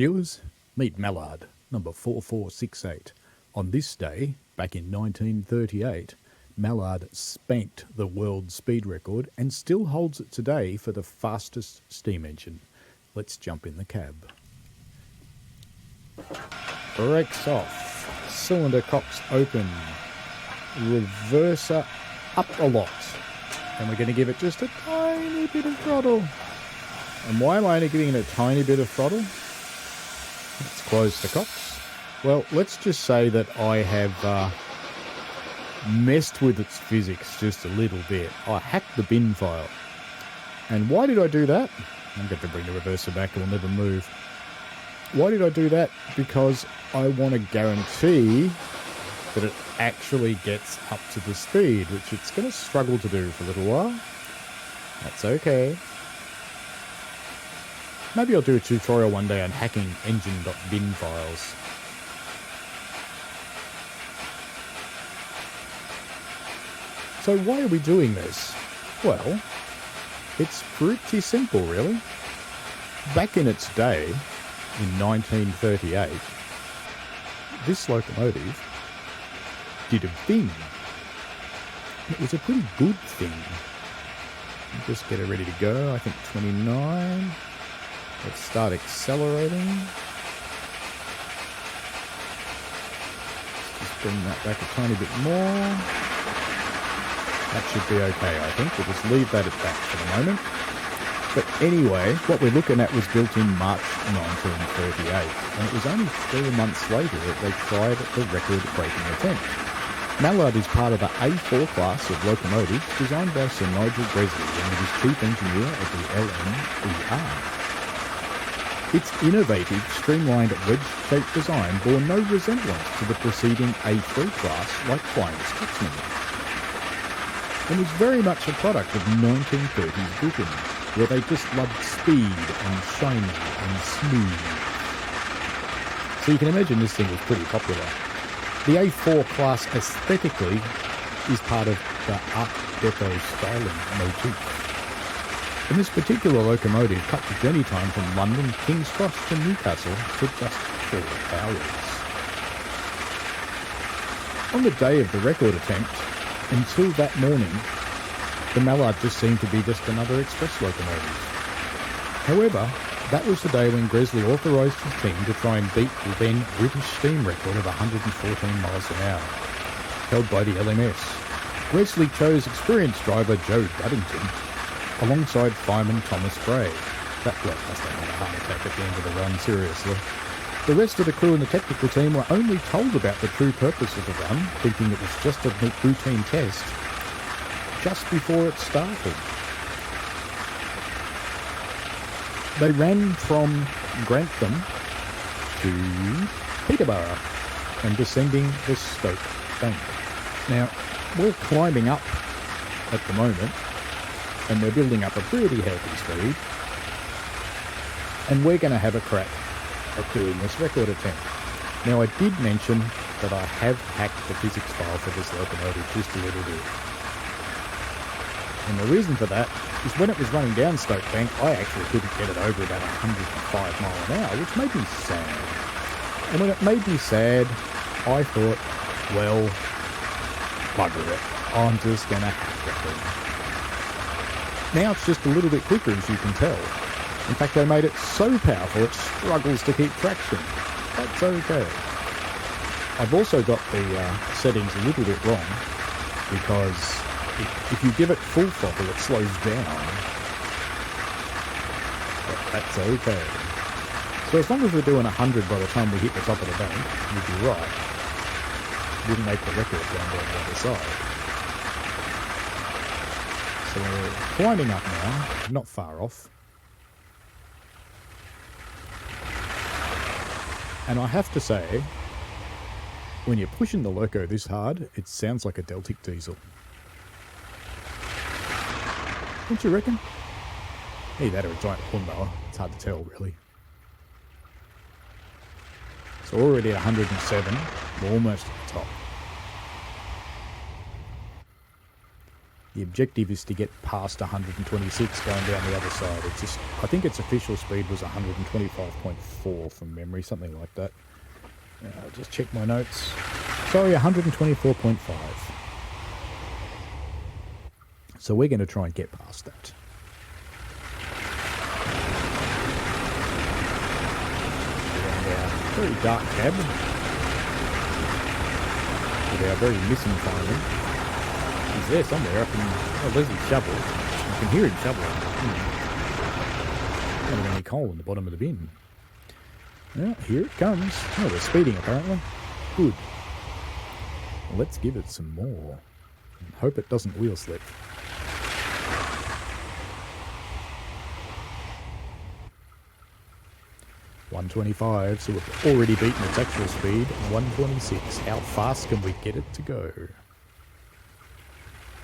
viewers, meet Mallard, number 4468. On this day, back in 1938, Mallard spanked the world speed record and still holds it today for the fastest steam engine. Let's jump in the cab. Brakes off, cylinder cocks open, reverser up a lot, and we're going to give it just a tiny bit of throttle. And why am I only giving it a tiny bit of throttle? Let's close the cocks. Well, let's just say that I have messed with its physics just a little bit. I hacked the bin file. And why did I do that? I'm going to bring the reverser back, it will never move. Why did I do that? Because I want to guarantee that it actually gets up to the speed, which it's going to struggle to do for a little while. That's okay. Maybe I'll do a tutorial one day on hacking engine.bin files. So why are we doing this? Well, it's pretty simple, really. Back in its day, in 1938, this locomotive did a thing. It was a pretty good thing. Just get it ready to go. I think 29. Let's start accelerating. Just bring that back a tiny bit more. That should be okay, I think. We'll just leave that at that for the moment. But anyway, what we're looking at was built in March 1938, and it was only 4 months later that they tried the record-breaking attempt. Mallard is part of the A4 class of locomotives designed by Sir Nigel Gresley and he was chief engineer of the LMER. Its innovative, streamlined wedge-shaped design bore no resemblance to the preceding A3 class like Flying Scotsman, and was very much a product of 1930s Britain, where they just loved speed and shiny and smooth. So you can imagine this thing was pretty popular. The A4 class aesthetically is part of the Art Deco styling motif. And this particular locomotive cut the journey time from London, King's Cross to Newcastle to just 4 hours. On the day of the record attempt, until that morning, the Mallard just seemed to be just another express locomotive. However, that was the day when Gresley authorised his team to try and beat the then British steam record of 114 miles an hour, held by the LMS. Gresley chose experienced driver Joe Duddington, alongside fireman Thomas Bray. That bloke must have had a heart attack at the end of the run, seriously. The rest of the crew and the technical team were only told about the true purpose of the run, thinking it was just a routine test, just before it started. They ran from Grantham to Peterborough and descending the Stoke Bank. Now, we're climbing up at the moment and we're building up a pretty healthy speed, and we're going to have a crack at doing this record attempt. Now, I did mention that I have hacked the physics file for this locomotive just a little bit. And the reason for that is when it was running down Stoke Bank, I actually couldn't get it over about 105 miles an hour, which made me sad. And when it made me sad, I thought, well, bugger it. I'm just going to hack the thing. Now it's just a little bit quicker, as you can tell. In fact, they made it so powerful it struggles to keep traction. That's okay. I've also got the settings a little bit wrong, because if you give it full throttle, it slows down. But that's okay. So as long as we're doing 100 by the time we hit the top of the bank, we'd be right. Wouldn't make the record down there on the other side. So we're climbing up now, not far off. And I have to say, when you're pushing the loco this hard, it sounds like a Deltic diesel. Don't you reckon? Either that or a giant lawnmower. It's hard to tell, really. So already at 107, we're almost at the top. The objective is to get past 126 going down the other side. It's just, I think its official speed was 125.4 from memory, something like that. I'll just check my notes. Sorry, 124.5. So we're going to try and get past that. Very dark cab. With our very missing fireman. He's there somewhere. Oh, there's his shovel. I can hear him shoveling. Not any coal in the bottom of the bin. Well, here it comes. Oh, they're speeding apparently. Good. Well, let's give it some more. Hope it doesn't wheel slip. $125, so we've already beaten its actual speed. 126. How fast can we get it to go?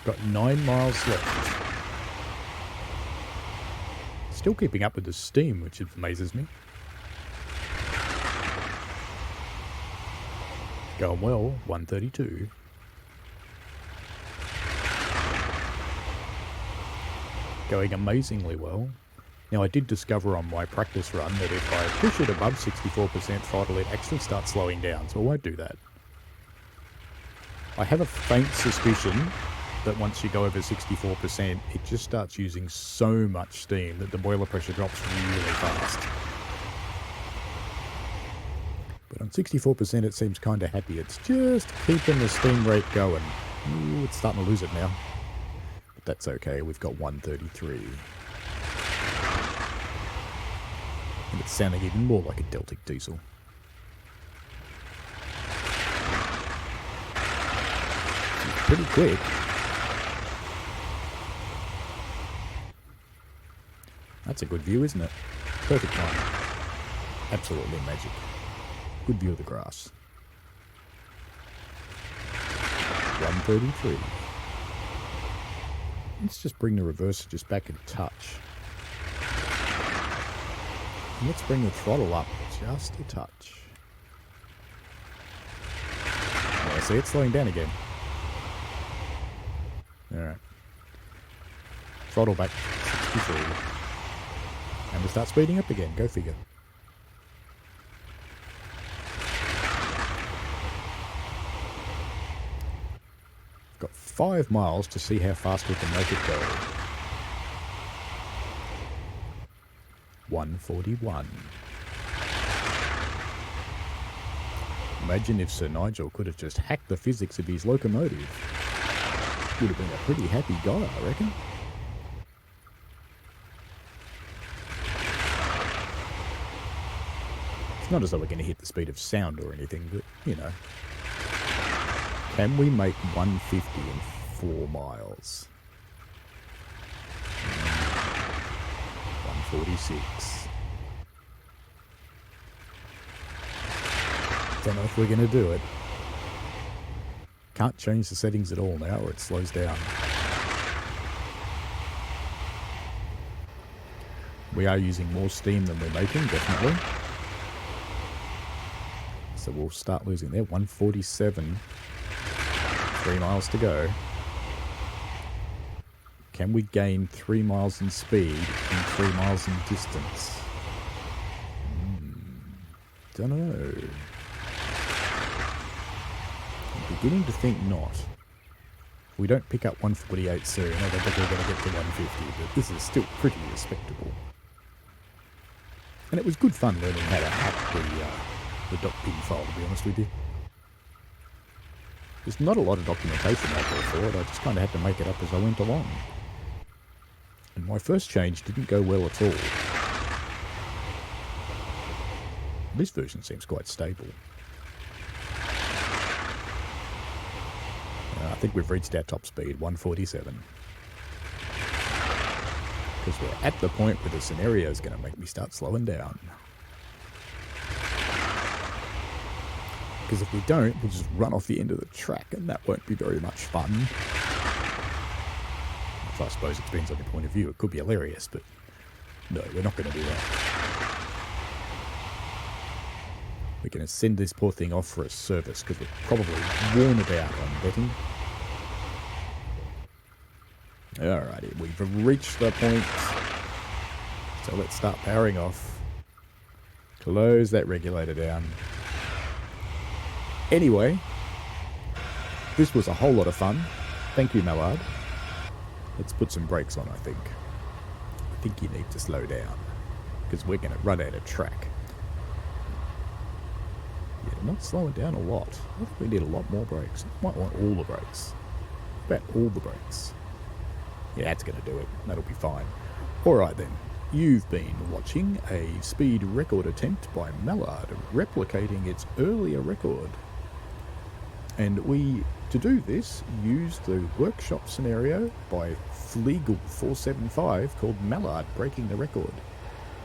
Got 9 miles left. Still keeping up with the steam, which amazes me. Going well, 132. Going amazingly well. Now, I did discover on my practice run that if I push it above 64% throttle, it actually starts slowing down, so I won't do that. I have a faint suspicion that once you go over 64%, it just starts using so much steam that the boiler pressure drops really fast. But on 64%, it seems kind of happy. It's just keeping the steam rate going. Ooh, it's starting to lose it now. But that's okay, we've got 133. And it's sounding even more like a Deltic diesel. It's pretty quick. That's a good view, isn't it? Perfect time. Absolutely magic. Good view of the grass. 133. Let's just bring the reverser just back a touch. And let's bring the throttle up just a touch. Yeah, see, it's slowing down again. Alright. Throttle back 63. And we start speeding up again, go figure. Got 5 miles to see how fast we can make it go. 141. Imagine if Sir Nigel could have just hacked the physics of his locomotive. Would have been a pretty happy guy, I reckon. It's not as though we're going to hit the speed of sound or anything, but, you know. Can we make 150 in 4 miles? 146. Don't know if we're going to do it. Can't change the settings at all now or it slows down. We are using more steam than we're making, definitely. So we'll start losing there. 147. 3 miles to go. Can we gain 3 miles in speed and 3 miles in distance? Don't know. I'm beginning to think not. If we don't pick up 148 soon, I don't think we're going to get to 150, but this is still pretty respectable. And it was good fun learning how to hack the .pin file, to be honest with you. There's not a lot of documentation out there for it, I just kind of had to make it up as I went along. And my first change didn't go well at all. This version seems quite stable. I think we've reached our top speed, 147. Because we're at the point where the scenario is going to make me start slowing down. Because if we don't, we'll just run off the end of the track and that won't be very much fun. So I suppose it depends on your point of view. It could be hilarious, but no, we're not going to do that. We're going to send this poor thing off for a service because we're probably worn it out on betting. Alrighty, we've reached the point. So let's start powering off. Close that regulator down. Anyway, this was a whole lot of fun. Thank you, Mallard. Let's put some brakes on, I think. I think you need to slow down, because we're going to run out of track. Yeah, not slowing down a lot. I think we need a lot more brakes. Might want all the brakes. About all the brakes. Yeah, that's going to do it. That'll be fine. Alright then. You've been watching a speed record attempt by Mallard, replicating its earlier record. And we, to do this, used the workshop scenario by Flegel475 called Mallard Breaking the Record.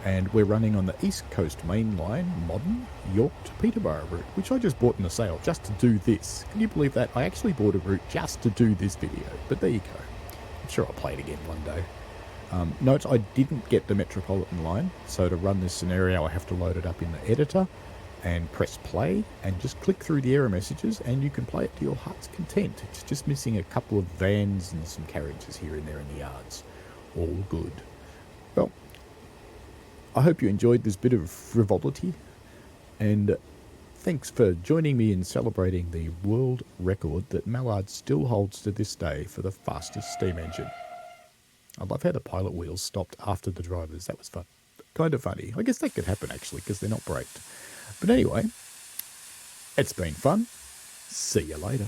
And we're running on the East Coast Main Line modern York to Peterborough route, which I just bought in a sale just to do this. Can you believe that? I actually bought a route just to do this video, but there you go. I'm sure I'll play it again one day. Note, I didn't get the Metropolitan line, so to run this scenario I have to load it up in the editor and press play and just click through the error messages and you can play it to your heart's content. It's just missing a couple of vans and some carriages here and there in the yards. All good. Well, I hope you enjoyed this bit of frivolity, and thanks for joining me in celebrating the world record that Mallard still holds to this day for the fastest steam engine. I love how the pilot wheels stopped after the drivers. That was fun. Kind of funny. I guess that could happen actually because they're not braked. But anyway, it's been fun. See you later.